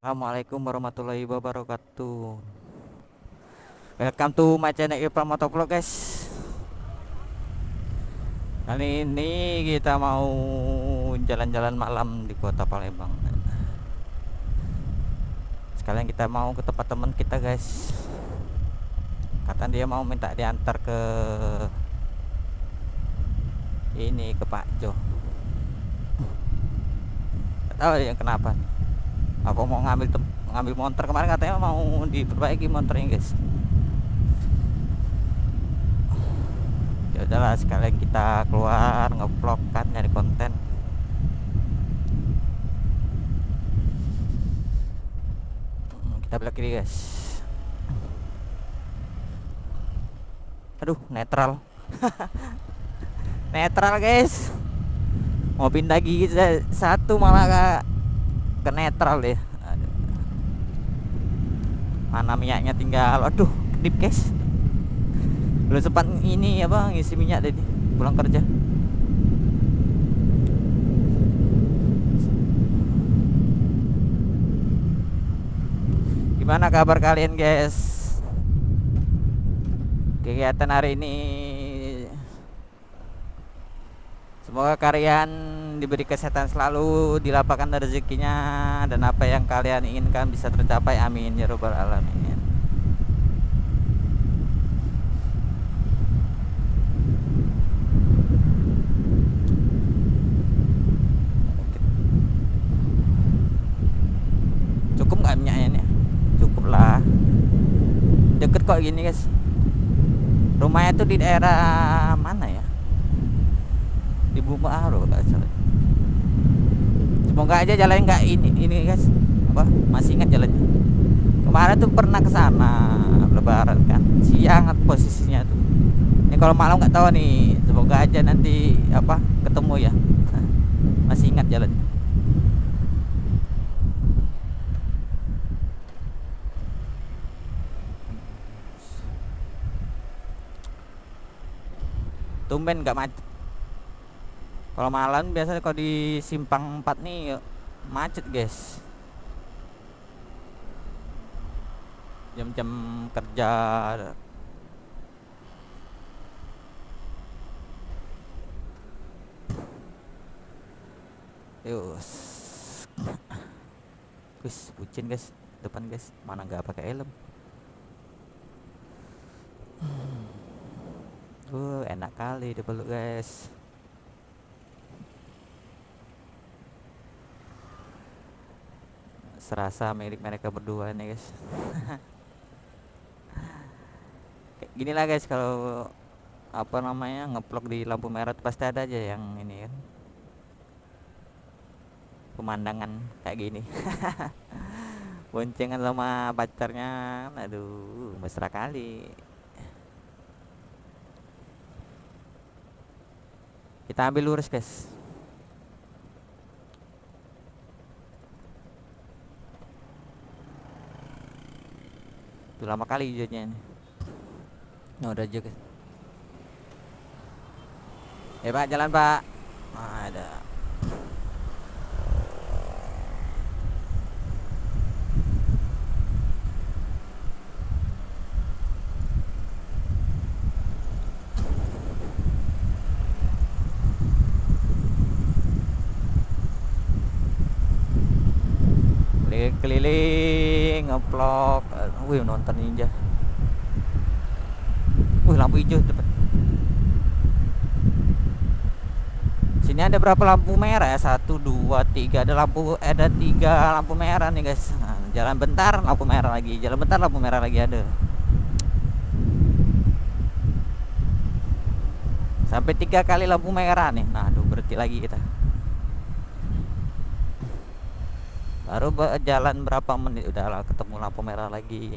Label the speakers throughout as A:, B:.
A: Assalamualaikum warahmatullahi wabarakatuh. Welcome to my channel Irfan Motovlog, guys. Kali ini kita mau jalan-jalan malam di kota Palembang. Sekalian kita mau ke tempat teman kita, guys. Kata dia mau minta diantar ke Pak Jo. Gak tahu ya kenapa. Aku mau ngambil motor kemarin, katanya mau diperbaiki motornya, guys. Ya udahlah, sekalian kita keluar ngevlog kan, nyari konten. Kita belok kiri, guys. Aduh, netral. Netral, guys. Mau pindah gigi satu malah ke netral deh. Aduh. Mana minyaknya tinggal. Aduh, kedip, guys. Belum sempat ini apa ngisi minyak tadi pulang kerja. Gimana kabar kalian, guys? Kegiatan hari ini, semoga kalian diberi kesehatan selalu, dilapangkan rezekinya, dan apa yang kalian inginkan bisa tercapai. Amin ya robbal alamin. Cukup nggak minyaknya nih? Cukup lah. Deket kok gini, guys. Rumahnya tuh di daerah mana ya? Di Bumbaru nggak salah. Semoga aja jalan nggak ini, guys. Apa? Masih ingat jalannya? Kemarin tuh pernah ke sana lebaran kan. Siang posisinya tuh. Ini kalau malam nggak tahu nih. Semoga aja nanti apa ketemu ya. Masih ingat jalannya. Tumben nggak macet. Kalau malam biasanya kalau di simpang 4 nih macet, guys. Jam-jam kerja. Yus. Guys, bucin, guys. Depan, guys. Mana nggak pakai helm. Enak kali dipeluk, guys. Serasa milik mereka berdua nih, guys. Kayak gini lah, guys, kalau apa namanya ngevlog di lampu merah pasti ada aja yang ini kan, pemandangan kayak gini. Boncengan sama pacarnya, aduh mesra kali. Kita ambil lurus, guys. Tuh lama kali hijaunya ini. Nah, udah aja, guys. Pak, jalan, Pak. Ada. Keliling ngevlog. Wih, nonton ninja. Wih, lampu hijau depan. Sini ada berapa lampu merah ya? 1, 2, 3. Ada 3 lampu merah nih, guys. Nah, jalan bentar lampu merah lagi. Jalan bentar lampu merah lagi ada. Sampai 3 kali lampu merah nih. Nah, aduh, berhenti lagi kita. Baru jalan berapa menit udah ketemu lampu merah lagi.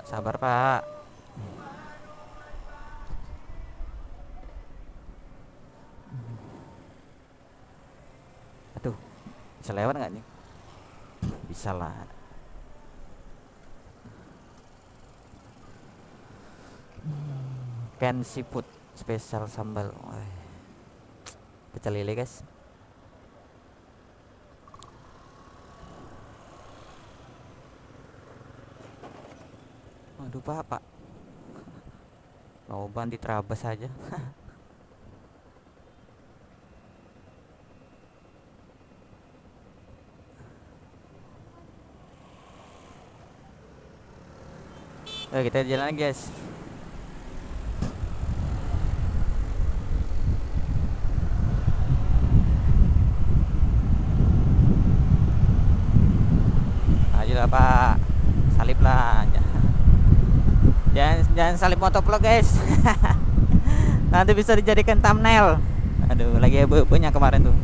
A: Sabar, Pak. Aduh, bisa lewat nggak nih? Bisa lah. chicken seafood spesial sambal. Pecel lele guys. Aduh pak loban diterabas aja. Kita jalan guys. Ayolah pak, salip lah. Jangan salip motovlog guys. Nanti bisa dijadikan thumbnail. Aduh, lagi heboh-hebohnya kemarin tuh.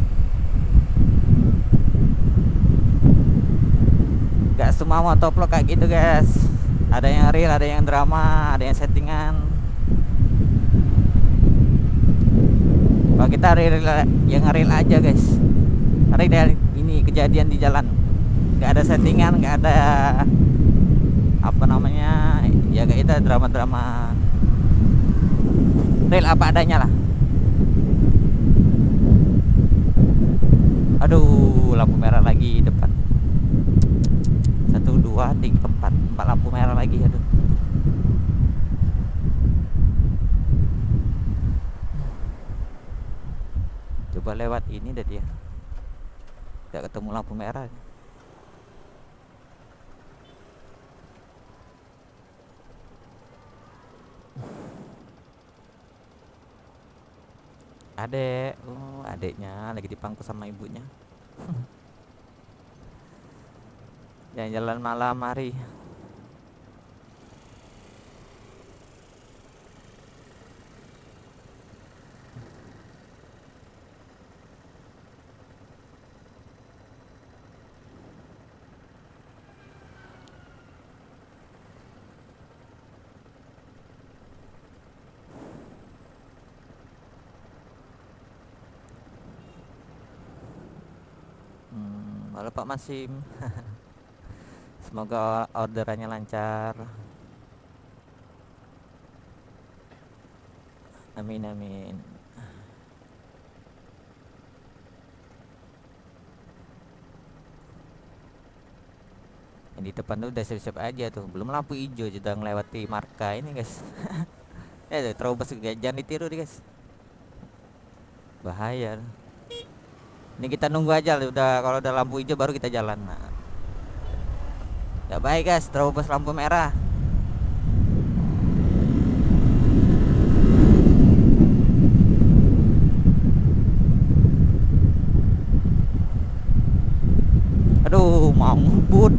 A: Gak semua motovlog kayak gitu guys. Ada yang real, ada yang drama, ada yang settingan. Kalau kita real, yang real aja guys. Karena ini kejadian di jalan, gak ada settingan, gak ada apa namanya, ya kayak kita drama-drama, real apa adanya lah. Aduh, lampu merah lagi depan. 1, 2, 3, 4 lampu merah lagi. Aduh, coba lewat ini dah dia, gak ketemu lampu merah. Adek, adeknya lagi dipangku sama ibunya. Jalan-jalan malam hari. Halo Pak Masim. Semoga orderannya lancar. Amin amin. Yang di depan tuh udah siap-siap aja tuh. Belum lampu hijau sudah ngelewati marka ini guys. Ya terobos, jangan ditiru nih guys. Bahaya. Ini kita nunggu aja udah, kalau udah lampu hijau baru kita jalan. Nah, gak baik guys, terobos lampu merah. Aduh, mau ngebut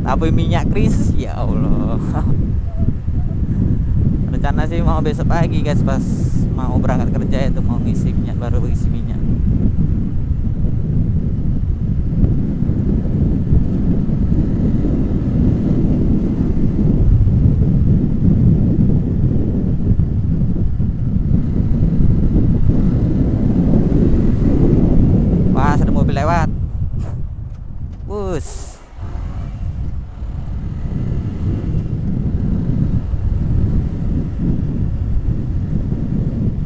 A: tapi minyak krisis, ya Allah. Rencana sih mau besok pagi guys, pas mau berangkat kerja itu mau ngisi minyak, baru isi minyak. Wah, ada mobil lewat. Bus.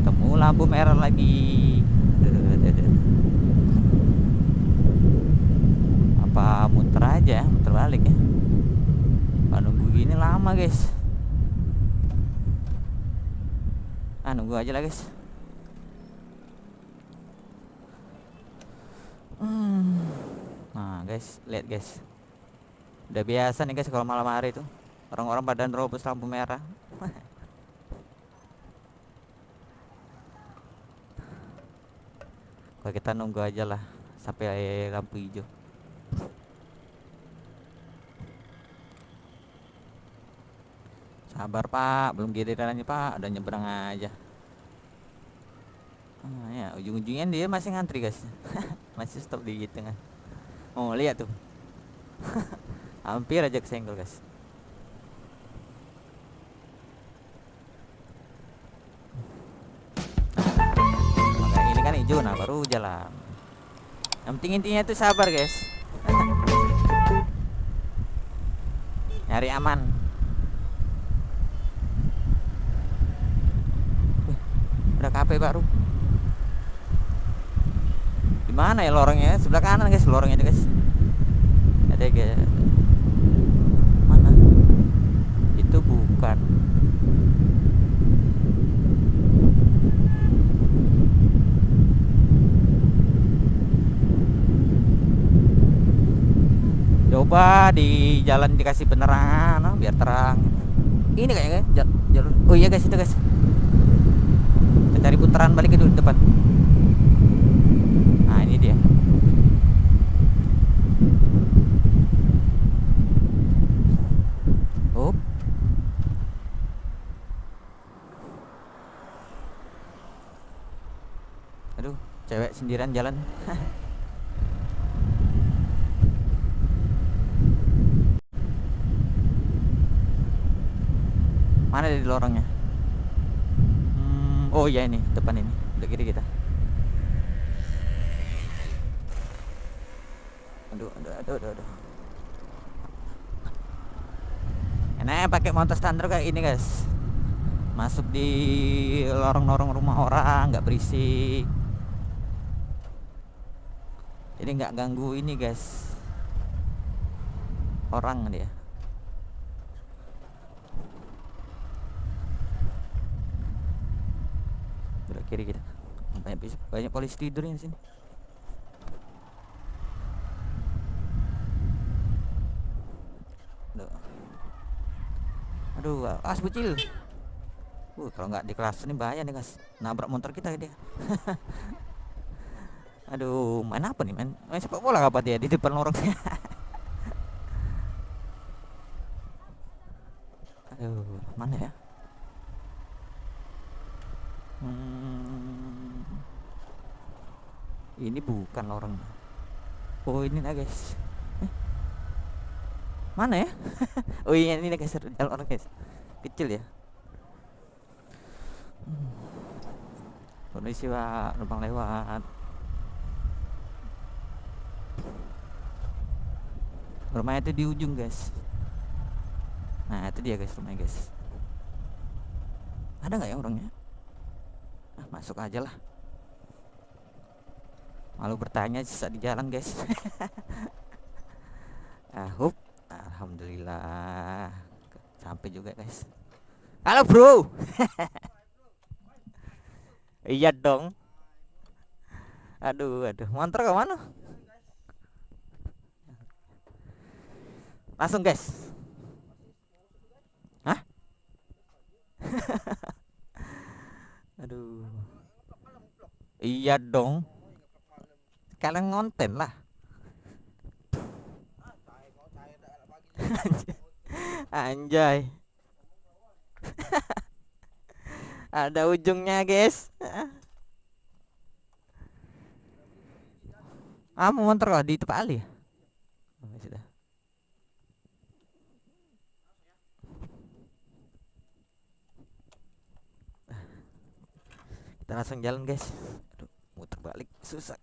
A: Temu lampu merah lagi. Apa muter aja, muter balik ya? Pak, nunggu gini lama guys. Nunggu aja lah guys. Nah guys, lihat guys, udah biasa nih guys kalau malam hari itu orang-orang pada nerobos lampu merah. Kalau kita nunggu aja lah sampai lampu hijau. Sabar Pak, belum gilirannya Pak, udah nyebrang aja. Ya ujung-ujungnya dia masih ngantri guys. Masih stop di tengah. Oh lihat tuh. Hampir aja kesenggol guys. Maka ini kan hijau, nah baru jalan. Yang penting intinya itu sabar guys. Nyari aman. KP baru. Di mana ya lorongnya? Sebelah kanan guys, lorongnya itu guys. Ada guys. Mana? Itu bukan. Coba di jalan dikasih penerangan, biar terang. Ini kayaknya jalur. Oh iya guys, itu guys. Kita cari putaran balik dulu depan. Nah ini dia. Oh. Aduh, cewek sendirian jalan. Mana di lorongnya? Oh iya ini depan ini, udah kiri kita. Aduh. Enak pakai motor standar kayak ini guys. Masuk di lorong-lorong rumah orang, nggak berisik. Jadi nggak ganggu ini guys. Orang dia. Kiri kita banyak polisi tidurnya di sini. Aduh, as bocil. Kalau nggak di kelas ini bahaya nih guys, nabrak motor kita dia. Aduh, main apa nih, main sepak bola apa dia di depan lorongnya. Aduh, mana ya? Ini bukan lorong. Oh ini lah guys. Mana ya? Oh iya ini guys, jalan orang guys. Kecil ya. Kondisi pak, numpang lewat. Rumahnya itu di ujung guys. Nah itu dia guys rumahnya guys. Ada nggak ya orangnya? Masuk aja lah. Malu bertanya sisa di jalan guys. Alhamdulillah sampai juga guys. Halo bro. Iya dong. Aduh motor ke mana? Langsung guys. Hah? Aduh. Iya dong. Kalian ngonten lah. Anjay. Ada ujungnya guys. Mau motor kok di tempat Ali. Sudah. Kita langsung jalan guys. Aduh, muter balik susah.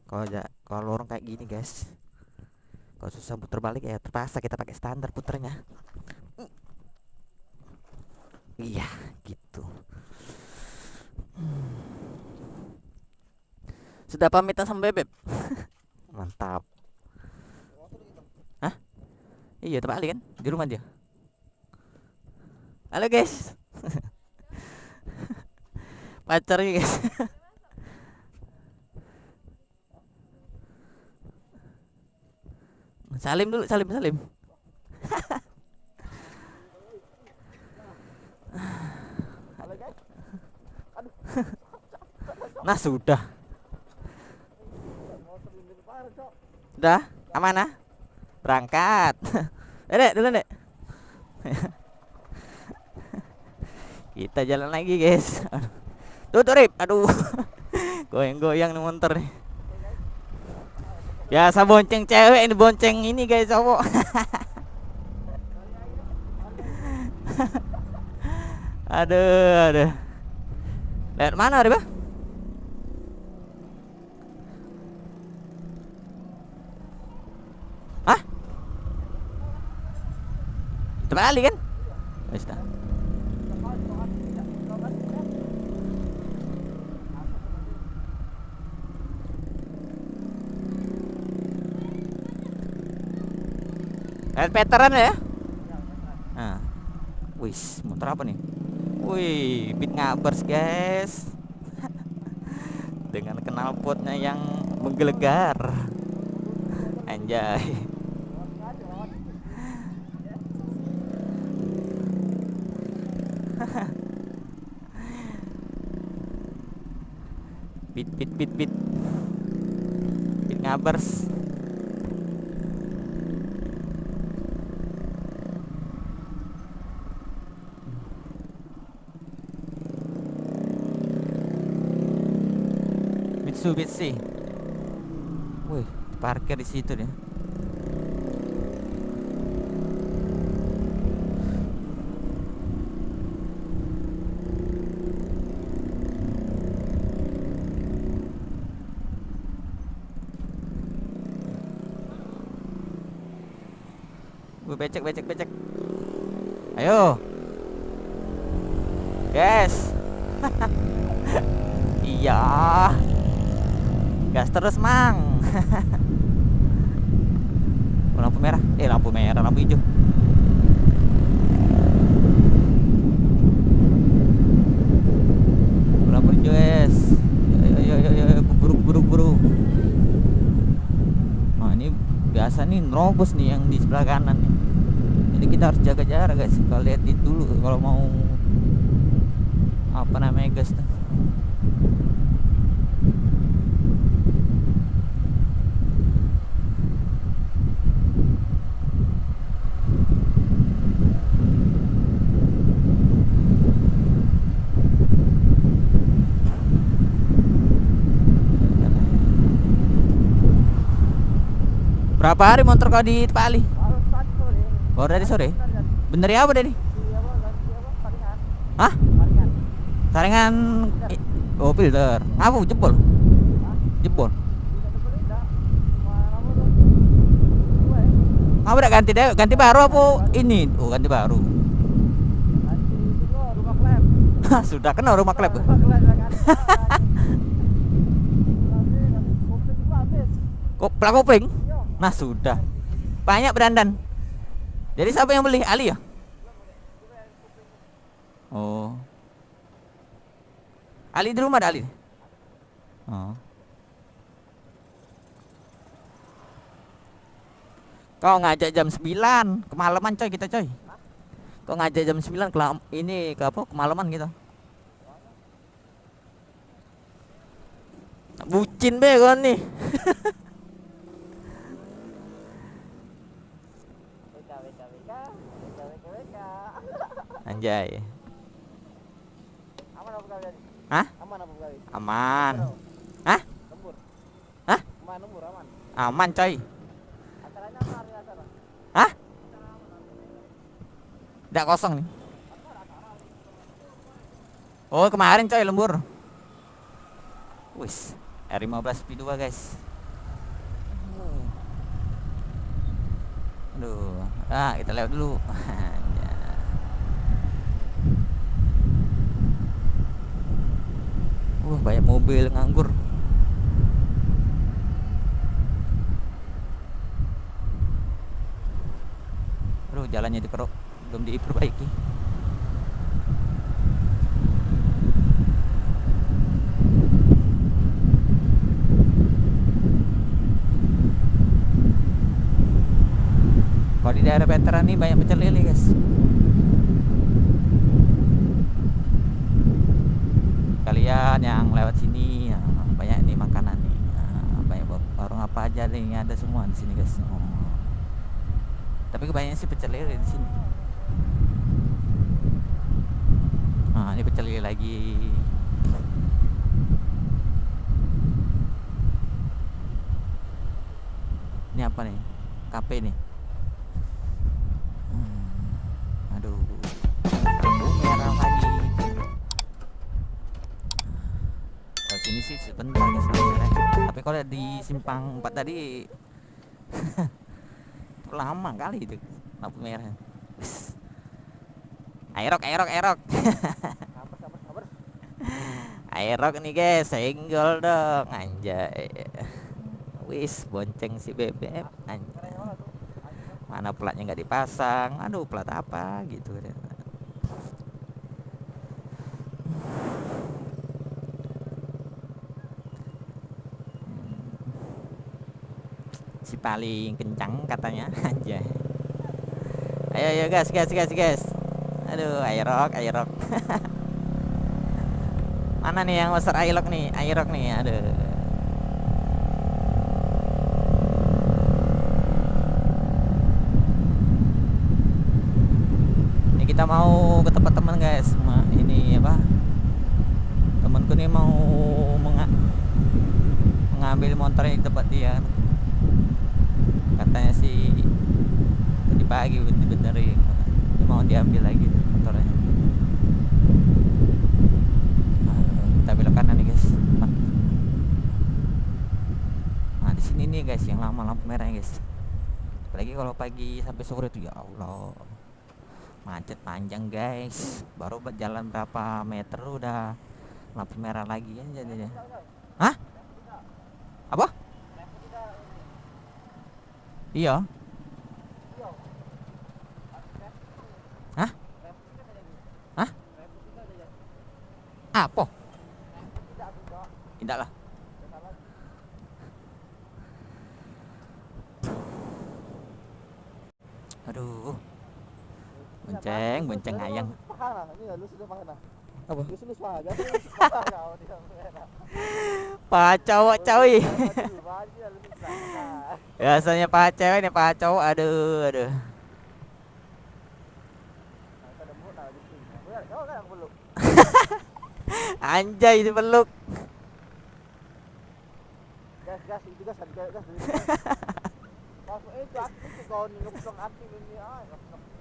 A: Kalau lorong kayak gini guys, kalau susah putar balik ya terpaksa kita pakai standar puternya. Iya gitu. Sudah pamitan sama Bebek. Mantap. Hah? Iya tempat Ali kan di rumah dia. Halo guys. Pacarnya guys. Salim dulu, salim. Nah sudah. Udah, amanah. Berangkat. Dek, dulu dek. Kita jalan lagi guys. Tuh Rip, aduh. Goyang-goyang nih motor nih. Biasa bonceng cewek ini, bonceng ini guys cowok. Aduh. Lihat mana Rip? Hah? Itu Ali kan? Wes dah. Veteran ya? Nah. Wis, motor apa nih? Wih, Beat Ngabers guys. Dengan knalpotnya yang menggelegar. Anjay. Beat Ngabers. Mitsubishi. Wih, parkir di situ deh. Becek. Ayo. Guys. Iya. Gas terus, Mang. Lampu merah. Lampu hijau. Lampu hijau, guys. Ayo, buru. Nah, ini biasa nih nerobos nih yang di sebelah kanan nih. Jadi kita harus jaga jarak, guys. Kalau lihat itu dulu kalau mau apa namanya, guys. Berapa hari motor kau di Pali? Baru dari sore. Bener ya apa dari? Hah? Saringan. Oh, filter. Apa jebol? Jebol. Apa udah ganti baru apa ini? Oh, ganti baru. Sudah kena rumah klep. Kok plat kopling? Nah, sudah. Banyak berandan. Jadi siapa yang beli? Ali ya? Oh. Ali di rumah ada Ali. Oh. Kau ngajak jam 9 kemalaman coy kita coy. Kau ngajak jam 9 ini ke apa? Kemalaman gitu. Bucin be kau nih. Anjay.
B: Aman apa kalian?
A: Hah?
B: Aman apa kalian?
A: Aman. Hah?
B: Lembur.
A: Hah?
B: Aman lembur aman.
A: Aman coy.
B: Acaranya apa hari acara?
A: Hah? Tidak kosong nih. Oh, kemarin coy lembur. Wis, R15 P2 guys. Aduh, kita lewat dulu. Banyak mobil nganggur. Aduh, jalannya dikerok, belum diperbaiki. Kalau di daerah veteran nih banyak pecel lele guys. Kalian yang lewat sini banyak nih makanan nih, banyak warung apa aja nih ada semua di sini guys. Tapi kebanyakan sih pecel lele di sini. Ini pecel lele lagi. Ini apa nih? Kafe nih. Aduh, lampu merah lagi. Kalau sini sih sebentar guys lampu merah. Tapi kalau di simpang 4 tadi lama kali itu lampu merah. Aerok, aerok, aerok.
B: Sabar, sabar, sabar.
A: Aerok nih guys, senggol dong, anjay. Wis, bonceng si bebek, anjay.
B: Caranya mana tuh? Anjing.
A: Mana platnya nggak dipasang, aduh plat apa gitu. Si paling kencang katanya, anjay. Ayo, ayo gas, gas, gas, gas. Aduh, aerok, aerok. Mana nih yang besar aerok nih, aerok nih, aduh. Ini kita mau ke tempat teman guys. Ini apa? Temanku nih mau mengambil motornya di tempat dia. Katanya sih tadi pagi benerin, mau diambil lagi motornya. Kita belok kanan nih guys. Nah di sini nih guys yang lama lampu merah guys. Apalagi kalau pagi sampai sore tuh ya Allah, macet panjang guys. Baru jalan berapa meter udah lampu merah lagi ya jadinya. Hah? Apa? Iya. Hah? Hah? Apa? Tidak lah. Aduh. Bonceng, bonceng ayang.
B: Pahala, ini lu sudah pahala.
A: Apa?
B: Lu sudah pahala, jadi lu sudah kau di kamera.
A: Pak cowok coy.
B: Baju lu sudah.
A: Biasanya pak cewek nih pak cowok. Aduh, aduh.
B: Ada muna di sini. Kau kan yang belum.
A: Anjay dipeluk.
B: Gas, gas, itu gas, gas, gas. Masuk itu aktif kau nih, ngepung aktif ini. Ah, ngepung aktif.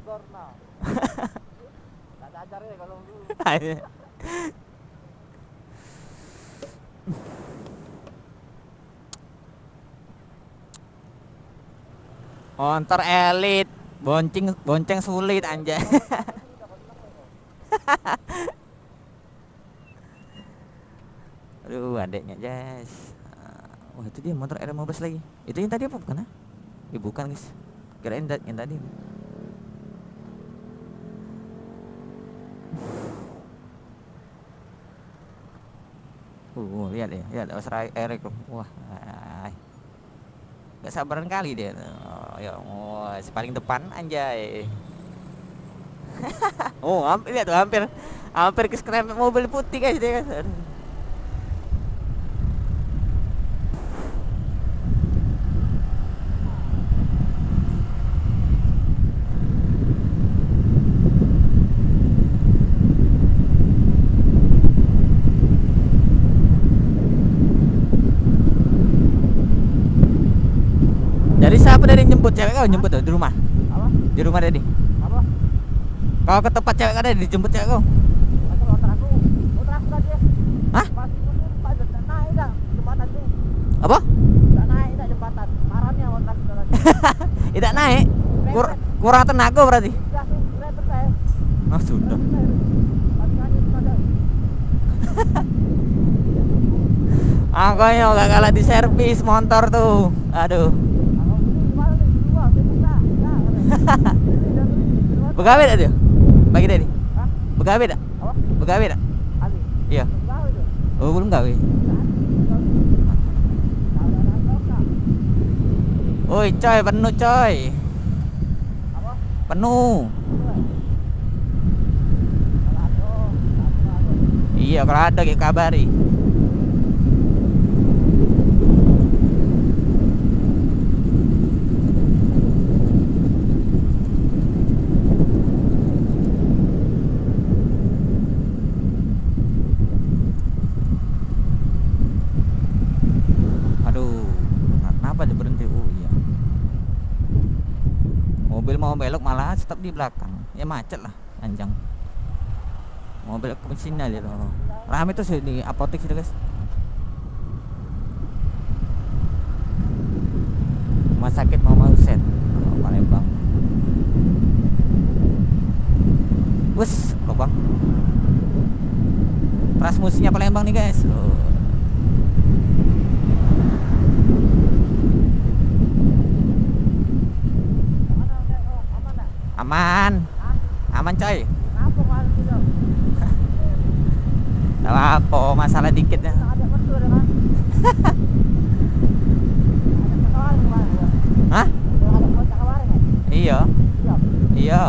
B: Dorna. Enggak ajar ya kalau dulu.
A: Motor elit, bonceng bonceng sulit anjay. Aduh, adeknya guys. Wah, itu dia motor R15 lagi. Itu yang tadi apa bukan? Ya bukan guys. Kirain yang tadi. Lihat ya, lihat Australia Eric. Wah, gak sabaran kali dia. Oh, ya, oh, si paling depan anjay. Oh, hampir lihat tuh, hampir keserempet mobil putih guys dia guys. Aduh. Jadi siapa dari jemput cewek kau jemput tuh di rumah?
B: Apa?
A: Di rumah Dedi.
B: Apa?
A: Kau ke tempat cewek ada dijemput cewek kau?
B: Masuk motor aku. Motor aku tadi.
A: Hah?
B: Masih mundur, Pak, udah naik dah jembatan tuh.
A: Apa?
B: Udah naik dah jembatan. Parahnya motor aku tadi.
A: Tidak naik. Kurang tenaga berarti.
B: Gas tuh, repot saya.
A: Oh sudah. Angkanya gak kalah di servis motor tuh. Aduh. Begawe dah dia? Bagi tadi? Begawe dah? Begawe dah? Iya. Oh belum gawe. Oi coy, penuh coy. Penuh. Iya kalau ada kayak kabari. Kenapa dia berhenti? Oh iya, mobil mau belok malah stop di belakang. Ya macet lah, anjang. Mau belok ke sini aja loh. Rame tuh sih di apotek sih guys. Rumah sakit mau Set, Palembang. Wes, lubang. Transmisinya Palembang nih guys. Aman. Aman coy.
B: Apa kalau gitu?
A: Gak apa, masalah dikit ya.
B: Ada betul kan? Ada kawarin kemarin ya?
A: Hah?
B: Ada kawarin ya?
A: Iya.
B: Iya.
A: Iya.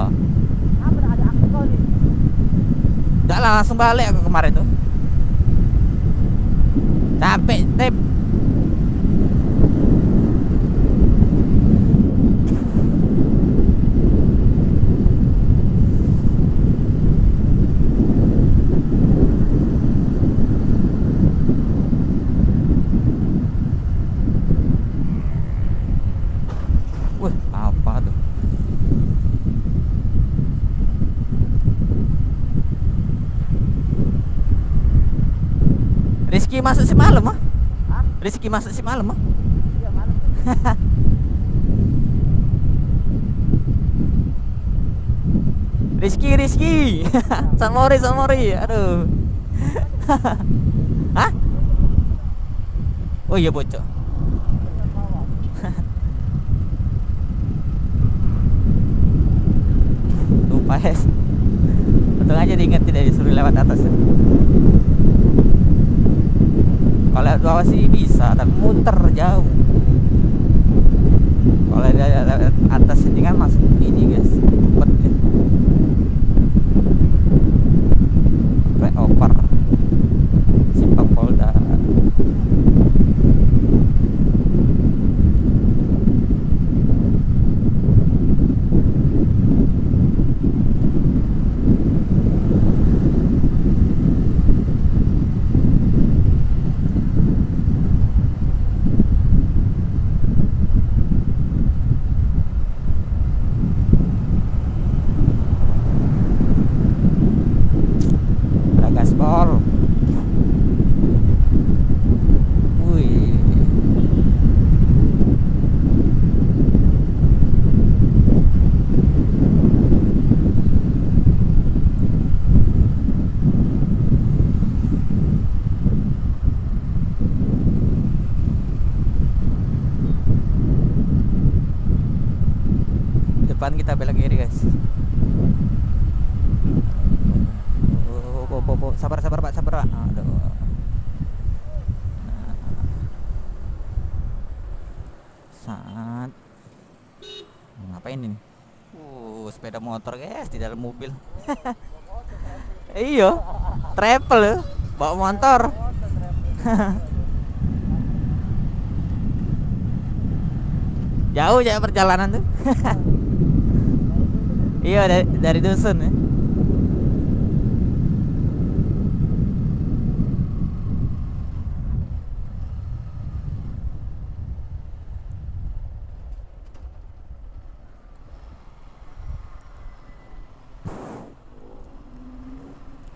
B: Apa ada aktif kau nih?
A: Udah lah, langsung balik aku kemarin tuh. Capek, Tep. Wih, apa tuh? Rizky masuk si malam ah?
B: Hah?
A: Rizky masuk si malam ah?
B: Iya malam.
A: Rizky Samori aduh. Hah? Oh iya bocor. Lupa ya. Untung aja diingetin dari disuruh lewat atas ya. Kalau lewat bawah sih bisa, tapi muter jauh. Kalau lewat atas ini kan masuk ini guys, cepet ya. Flyover Simpang Polda. Ada gaspol. Wih. Depan kita belok kiri guys. Sabar Pak, sabar Pak. Aduh. Saat ngapain ini? Sepeda motor guys di dalam mobil. Iya, travel loh, bawa motor. Jauh ya perjalanan tuh. Iya dari dusun ya.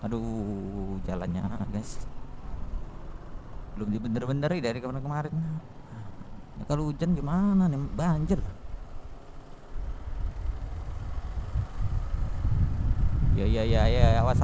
A: Aduh, jalannya guys belum dibener-beneri dari kemarin-kemarin. Ya, kalau hujan gimana nih, banjir. Ya, awas.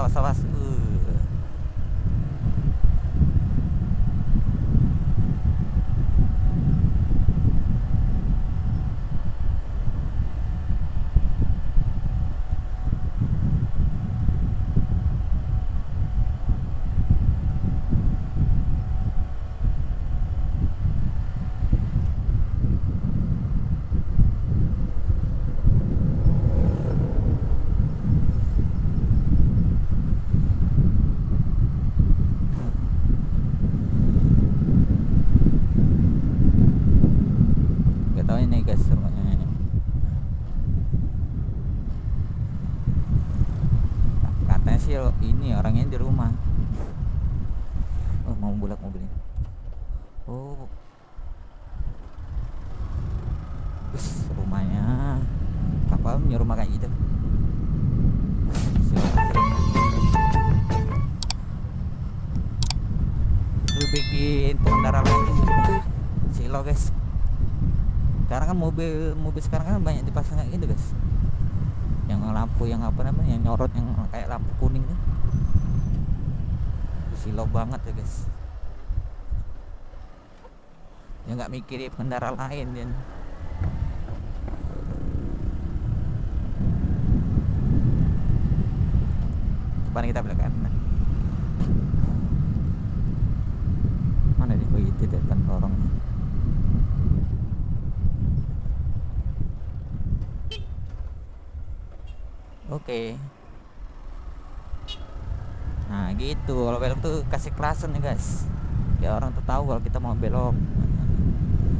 A: Gak tahu ini guys rumahnya ini. Katanya sih ini orangnya di rumah. Oh, mau bulak mobil ini. Oh, rumahnya apa punya rumah kayak gitu. Lu bikin pengendara lain juga silo guys. Sekarang kan mobil sekarang kan banyak dipasang kayak gitu guys, yang lampu yang apa namanya, yang nyorot, yang kayak lampu kuning tuh. Silau banget ya guys. Dia nggak mikirin pengendara lain dia. Depan kita belok kanan. Mana nih? Oh itu depan lorongnya. Oke. Nah gitu, kalau belok tuh kasih kelasan ya guys. Ya orang tuh tahu kalau kita mau belok.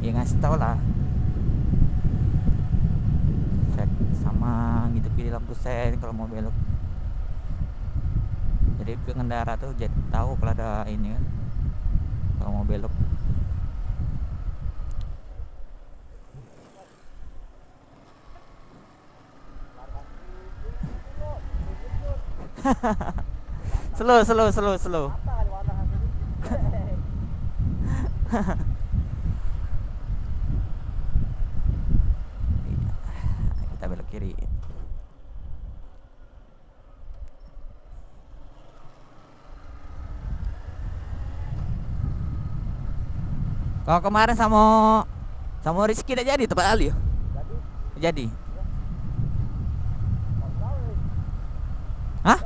A: Ya ngasih tau lah. Cek sama gitu, pilih lampu sen kalau mau belok. Jadi pengendara tuh jadi tahu kalau ada ini kan, kalau mau belok. Slow.
B: Apa kali warna hasil
A: Kita belok kiri. Kalau kemarin sama Rizky udah jadi tempat Ali ya? Jadi. Hah?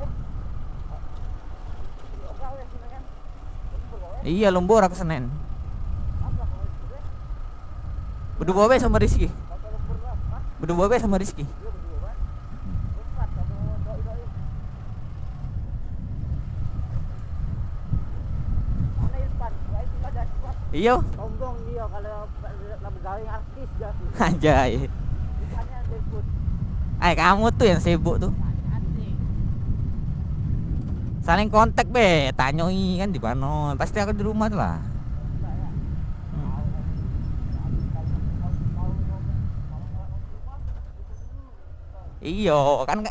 A: Iya, lembur aku Senin. Berdua bae sama Rizky. Berdua bae sama Rizky. Iya.
B: Sombong dia kalau lamu gawe artis jadi.
A: Anjay.
B: Bukannya debut.
A: Kamu tuh yang sibuk tuh. Saling kontak be, tanyoi kan di mana. Pasti aku di rumah tuh lah. Iyo, kan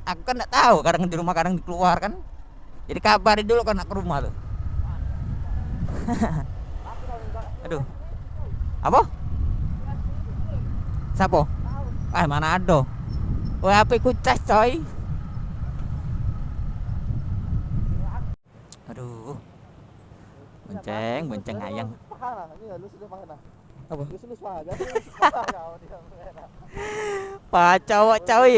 A: aku kan nggak tahu, kadang di rumah kadang di keluar kan. Jadi kabari dulu kan aku rumah tuh. Aduh. Apa? Siapa? Mana ada? Wah, HP ku cas coy. Aduh. Bonceng ayang.
B: Ini lu sudah pakai nah.
A: Apa?
B: Lu sudah pakai.
A: Pak cowok coy.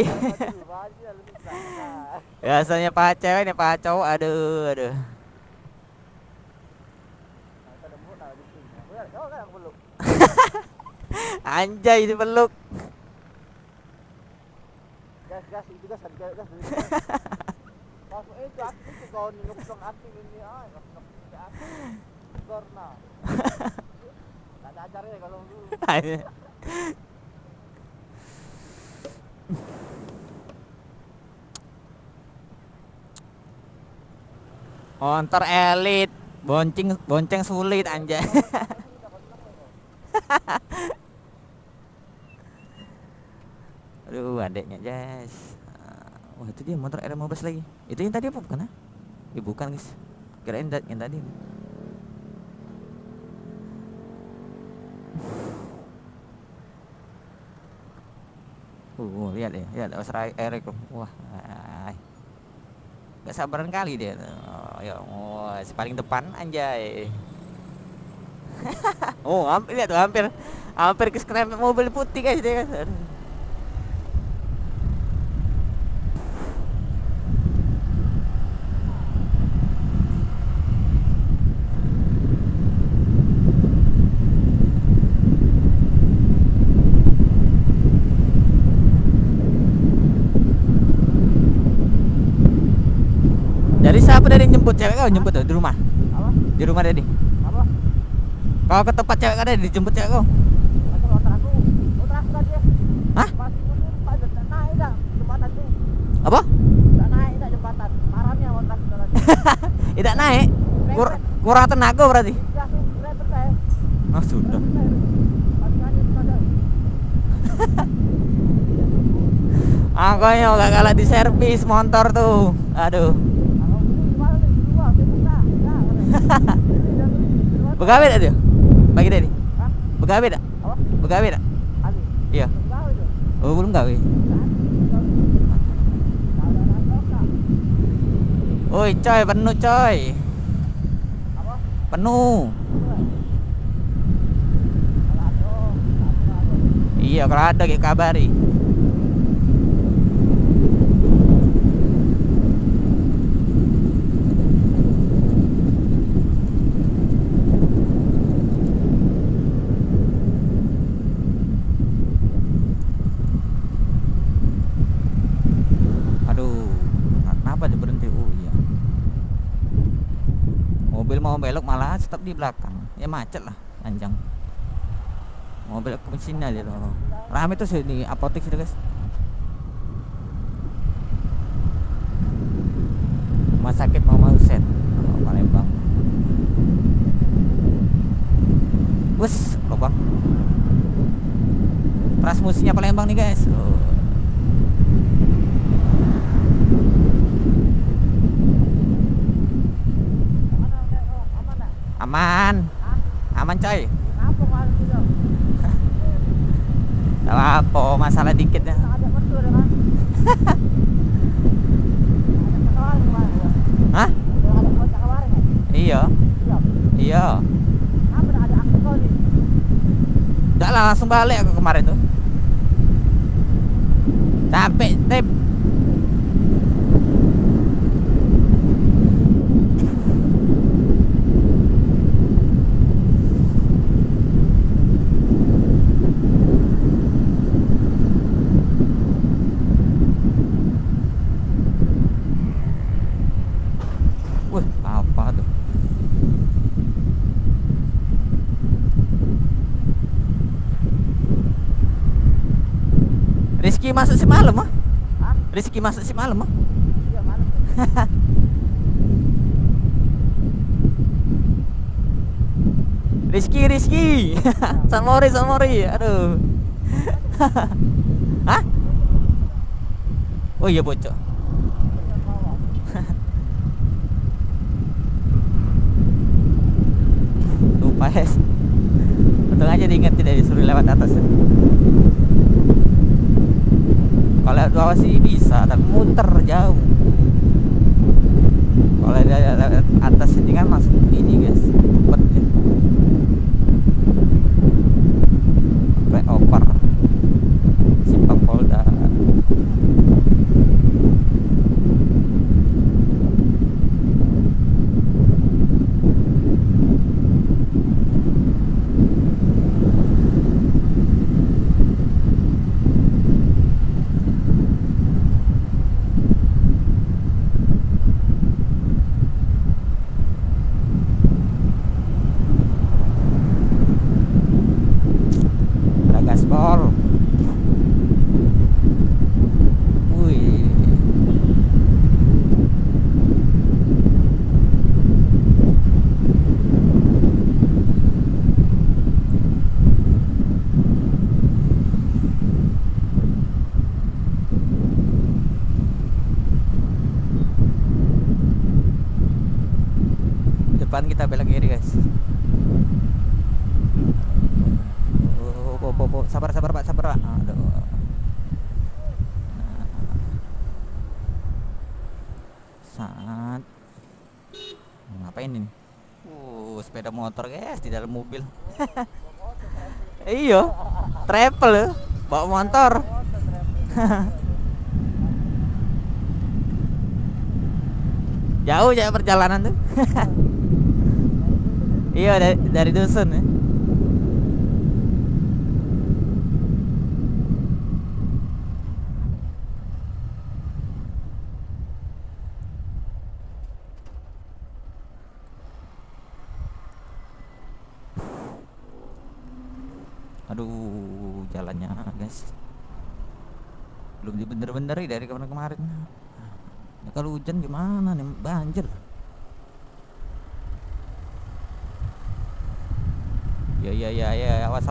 A: Biasanya pak cewek nih pak cowok. Aduh. Anjay dipeluk.
B: Gas itu gas. Masuk itu aku kau nyuksong api ini nyuksong api. Dorna. Ada ajarnya kalau dulu.
A: Motor elit, bonceng sulit anjay. Aduh adeknya guys. Wah itu dia motor R15 lagi. Itu yang tadi apa bukan? Bukan guys. Kirain yang tadi. Lihat ya, lihat Eric. Wah, gak sabaran kali dia. Si paling depan anjay. Hampir lihat tuh, hampir keserempet mobil putih guys dia guys. Jadi siapa dari jemput cewek kau jemput tuh di rumah?
B: Apa?
A: Di rumah Dedi.
B: Apa?
A: Kau ke tempat cewek kau Dedi dijemput cewek kau?
B: Masuk motor aku tadi.
A: Hah?
B: Masih tak naik dah jembatan tuh.
A: Apa?
B: Tak naik dah jembatan. Marahnya motor aku tadi.
A: Tidak naik. Kurang tenaga berarti.
B: Ya tuh, driver saya.
A: Oh sudah. Angkanya gak kalah di servis motor tuh. Aduh. Begawe dah dia? Bagi dia. Begawe dah?
B: Apa?
A: Begawe dah? Iya. Oh belum gawe. Woi coy, penuh coy.
B: Apa?
A: Penuh. Iya kalau ada kayak kabari. Aduh, kenapa dia berhenti? Oh iya. Mobil mau belok malah stop di belakang. Ya macet lah, panjang. Mau belok ke sini aja loh. Rame tuh sih di apotek sih guys. Rumah sakit mau Set. Oh, Palembang. Wes, lobang. Transmusinya Palembang nih guys. Oh. Aman. Aman coy.
B: Ngapa kemarin juga?
A: Gak apa, masalah dikit ya.
B: Ada mertua kan? Ada kemarin kemarin ya?
A: Hah?
B: Ada kocak kemarin ya?
A: Iya.
B: Iya.
A: Iya.
B: Apa ada aksi kau nih?
A: Udah lah langsung balik aku kemarin tuh. Capek, Tep. Wih, apa tuh? Rizky masuk si malam ah?
B: Hah?
A: Rizky masuk si malam ah?
B: Iya mana?
A: Rizky San Mori aduh. Hah? Oh iya bocor. Lupa ya. Untung aja diingat tidak disuruh lewat atas ya. Kalau lewat bawah sih bisa, tapi muter jauh. Kalau dia lewat atas ini kan masuk ini guys, cepet ya. Flyover Simpang Polda. Gaspol. Wih. Depan kita belok kiri guys. Sabar Pak, sabar Pak. Aduh. Saat ngapain ini? Sepeda motor guys di dalam mobil. Iya, travel ya, bawa motor. Jauh ya perjalanan tuh. Iya dari dusun ya. Aduh, jalannya guys belum dibener-beneri dari kemarin-kemarin. Ya, kalau hujan gimana nih, banjir. Ya, awas.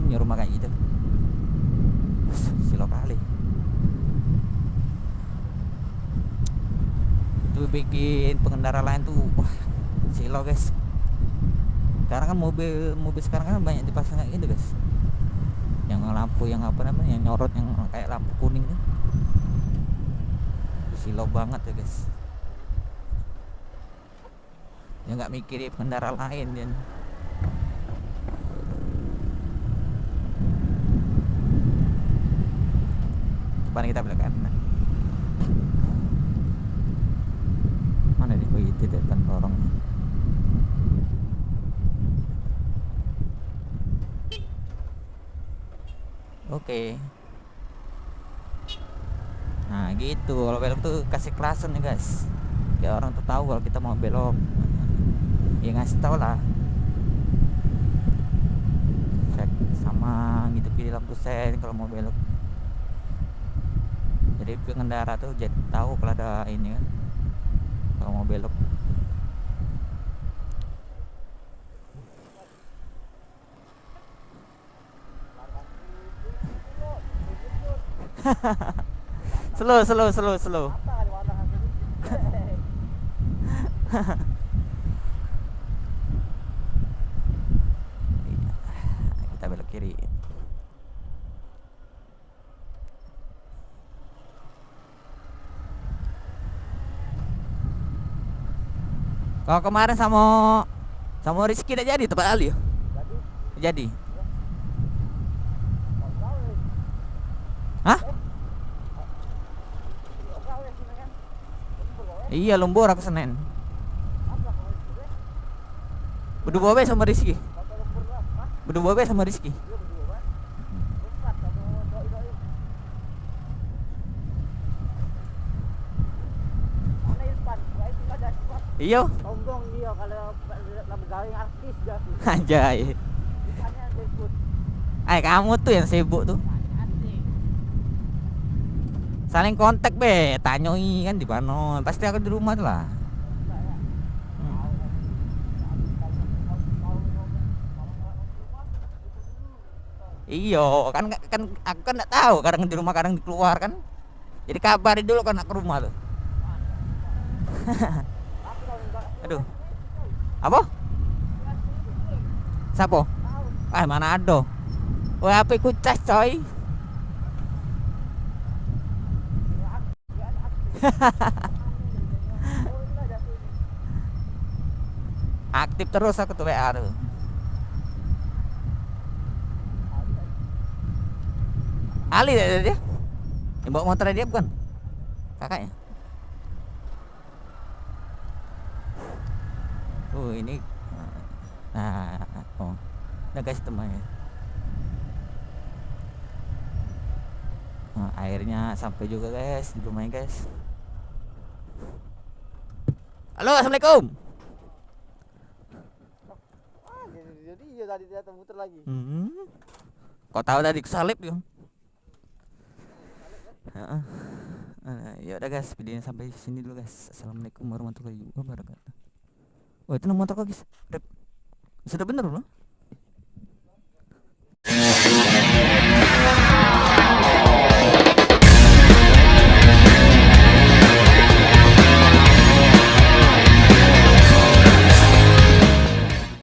A: punya rumah kayak gitu. Silo kali tuh bikin pengendara lain tuh, wah silo guys. Sekarang kan mobil sekarang kan banyak dipasang kayak gitu guys, yang lampu yang apa namanya, yang nyorot yang kayak lampu kuning tuh. Silo banget ya guys, ya nggak mikirin pengendara lain dia. Coba kita belok kanan. Mana nih? Oh itu depan lorong. Oke. Nah gitu, kalau belok tuh kasih kelasan ya guys, ya orang tuh tahu kalau kita mau belok, ya ngasih tau lah. Cek sama ngidupin lampu sen kalau mau belok, jadi pengendara tuh jadi tahu kalau ada ini kan, kalau mau belok. Slow.
B: Apa kali warna hasil ini?
A: Kita belok kiri. Kalau kemarin sama Rizky udah jadi tempat Ali ya?
B: Jadi,
A: Jadi.
B: mau gawe.
A: Hah?
B: Mau gawe sini kan? Lembur gawe.
A: Iya, lembur aku Senin.
B: Apa kalau itu deh?
A: Berdua be sama Rizky.
B: Kalau lembur lah, Hah?
A: Berdua be sama Rizky.
B: Dia berdua kan? Empat kamu doi. Mana Irfan? Gak itu aja Irfan.
A: Iya.
B: Sombong dia kalau lama gawe artis dia sih.
A: Anjay.
B: Bukannya dia ikut.
A: Kamu tuh yang sibuk tuh. Saling kontak be, tanyoi kan di mana. Pasti aku di rumah tuh lah. Iyo, kan aku kan nggak tahu, kadang di rumah kadang di keluar kan. Jadi kabarin dulu kan aku ke rumah tuh. Aduh. Apa? Siapa? Mana ada? Wah, HP ku cas coy. Aktif terus aku tuh WA tuh. Ali dia. Yang bawa motor dia bukan? Kakaknya. Ini. Nah, oh. Udah guys temannya. Nah, airnya sampai juga guys di rumahnya guys. Halo, assalamualaikum.
B: Jadi iya tadi dia muter lagi.
A: Kau tahu tadi kesalip dia. Ya udah guys, videonya sampai sini dulu guys. Assalamualaikum warahmatullahi wabarakatuh. Oh itu nomor motor kok guys. Sudah bener loh.